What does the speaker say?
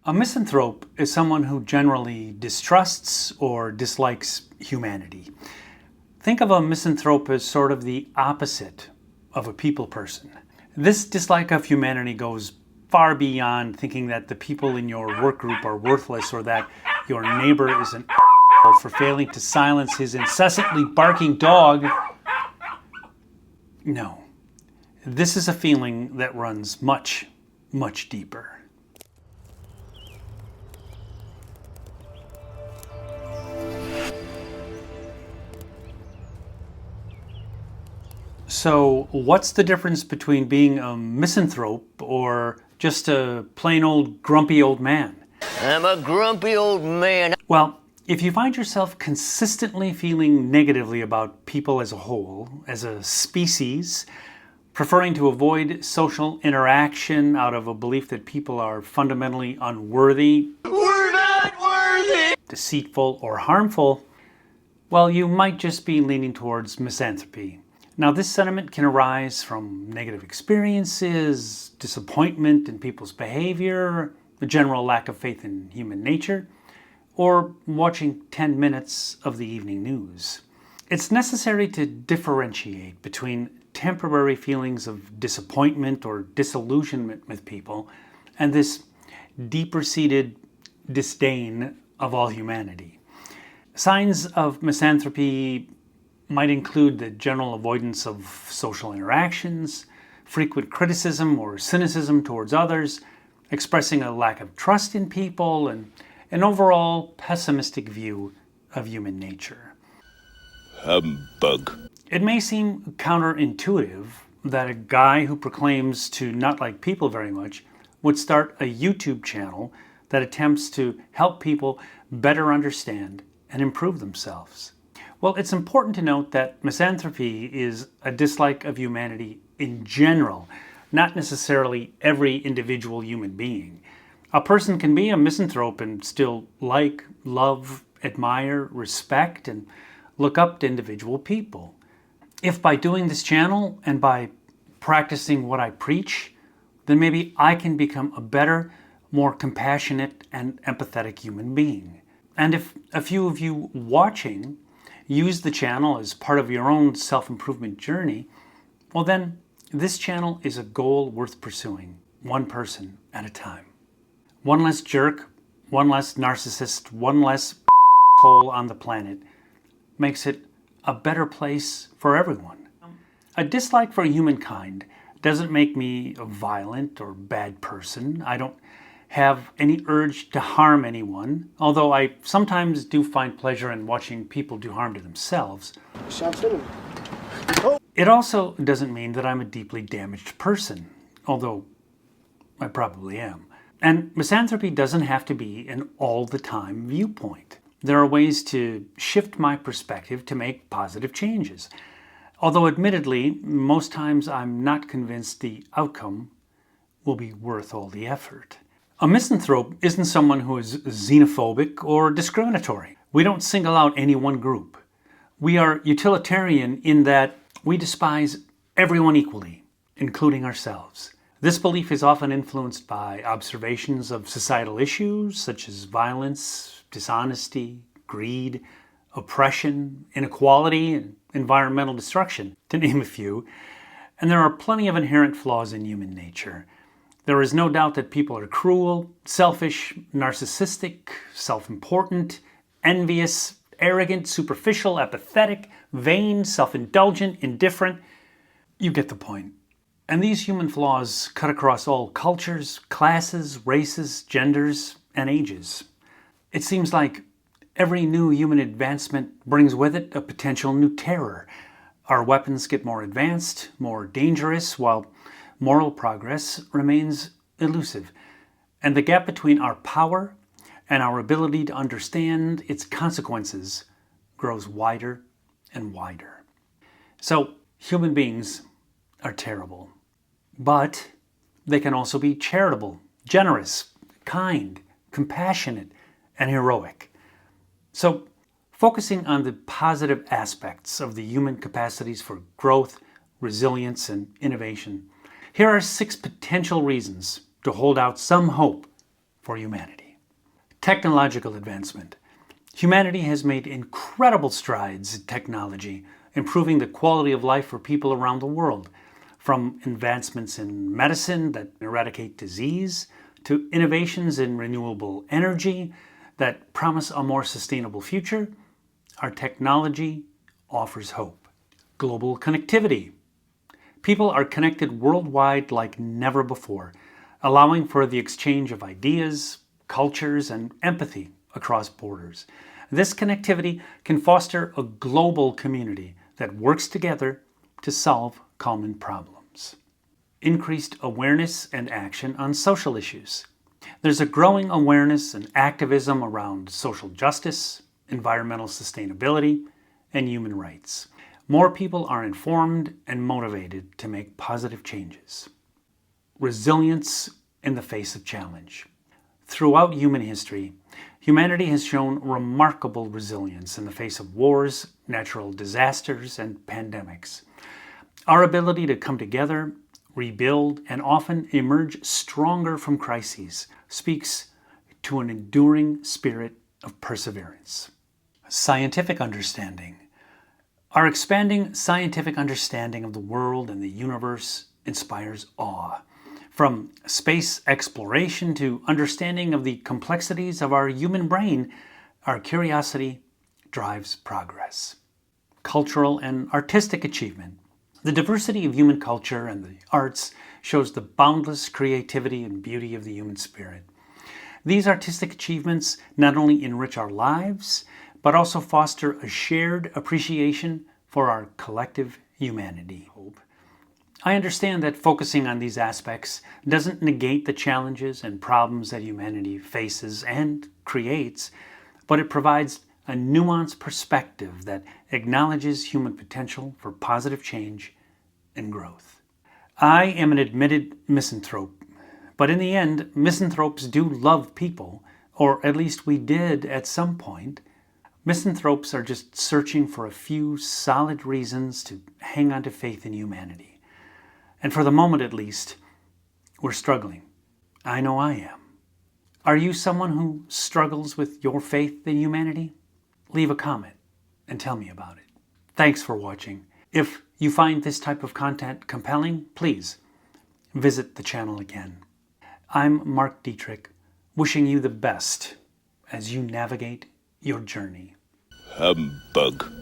A misanthrope is someone who generally distrusts or dislikes humanity. Think of a misanthrope as sort of the opposite of a people person. This dislike of humanity goes far beyond thinking that the people in your work group are worthless or that your neighbor is an for failing to silence his incessantly barking dog. No, this is a feeling that runs much, much deeper. So, what's the difference between being a misanthrope or just a plain old grumpy old man? I'm a grumpy old man. Well, if you find yourself consistently feeling negatively about people as a whole, as a species, preferring to avoid social interaction out of a belief that people are fundamentally unworthy, We're not worthy! deceitful, or harmful, well, you might just be leaning towards misanthropy. Now, this sentiment can arise from negative experiences, disappointment in people's behavior, a general lack of faith in human nature, or watching 10 minutes of the evening news. It's necessary to differentiate between temporary feelings of disappointment or disillusionment with people and this deeper-seated disdain of all humanity. Signs of misanthropy might include the general avoidance of social interactions, frequent criticism or cynicism towards others, expressing a lack of trust in people, and an overall pessimistic view of human nature. Humbug. It may seem counterintuitive that a guy who proclaims to not like people very much would start a YouTube channel that attempts to help people better understand and improve themselves. Well, it's important to note that misanthropy is a dislike of humanity in general, not necessarily every individual human being. A person can be a misanthrope and still like, love, admire, respect, and look up to individual people. If by doing this channel and by practicing what I preach, then maybe I can become a better, more compassionate and empathetic human being. And if a few of you watching use the channel as part of your own self-improvement journey, well then, this channel is a goal worth pursuing, one person at a time. One less jerk, one less narcissist, one less hole on the planet makes it a better place for everyone. A dislike for humankind doesn't make me a violent or bad person. I don't have any urge to harm anyone, although I sometimes do find pleasure in watching people do harm to themselves. It also doesn't mean that I'm a deeply damaged person, although I probably am. And misanthropy doesn't have to be an all-the-time viewpoint. There are ways to shift my perspective to make positive changes, although admittedly, most times I'm not convinced the outcome will be worth all the effort. A misanthrope isn't someone who is xenophobic or discriminatory. We don't single out any one group. We are utilitarian in that we despise everyone equally, including ourselves. This belief is often influenced by observations of societal issues such as violence, dishonesty, greed, oppression, inequality, and environmental destruction, to name a few. And there are plenty of inherent flaws in human nature. There is no doubt that people are cruel, selfish, narcissistic, self-important, envious, arrogant, superficial, apathetic, vain, self-indulgent, indifferent. You get the point. And these human flaws cut across all cultures, classes, races, genders, and ages. It seems like every new human advancement brings with it a potential new terror. Our weapons get more advanced, more dangerous, while moral progress remains elusive. And the gap between our power and our ability to understand its consequences grows wider and wider. So, human beings are terrible. But they can also be charitable, generous, kind, compassionate, and heroic. So, focusing on the positive aspects of the human capacities for growth, resilience, and innovation, here are 6 potential reasons to hold out some hope for humanity. Technological advancement. Humanity has made incredible strides in technology, improving the quality of life for people around the world, from advancements in medicine that eradicate disease to innovations in renewable energy that promise a more sustainable future. Our technology offers hope. Global connectivity. People are connected worldwide like never before, allowing for the exchange of ideas, cultures, and empathy across borders. This connectivity can foster a global community that works together to solve common problems. Increased awareness and action on social issues. There's a growing awareness and activism around social justice, environmental sustainability, and human rights. More people are informed and motivated to make positive changes. Resilience in the face of challenge. Throughout human history, humanity has shown remarkable resilience in the face of wars, natural disasters, and pandemics. Our ability to come together, rebuild, and often emerge stronger from crises speaks to an enduring spirit of perseverance. Scientific understanding. Our expanding scientific understanding of the world and the universe inspires awe. From space exploration to understanding of the complexities of our human brain, our curiosity drives progress. Cultural and artistic achievement. The diversity of human culture and the arts shows the boundless creativity and beauty of the human spirit. These artistic achievements not only enrich our lives, but also foster a shared appreciation for our collective humanity. I understand that focusing on these aspects doesn't negate the challenges and problems that humanity faces and creates, but it provides a nuanced perspective that acknowledges human potential for positive change and growth. I am an admitted misanthrope, but in the end, misanthropes do love people, or at least we did at some point. Misanthropes are just searching for a few solid reasons to hang on to faith in humanity. And for the moment at least, we're struggling. I know I am. Are you someone who struggles with your faith in humanity? Leave a comment and tell me about it. Thanks for watching. If you find this type of content compelling, please visit the channel again. I'm Mark Dietrich, wishing you the best as you navigate your journey. Humbug.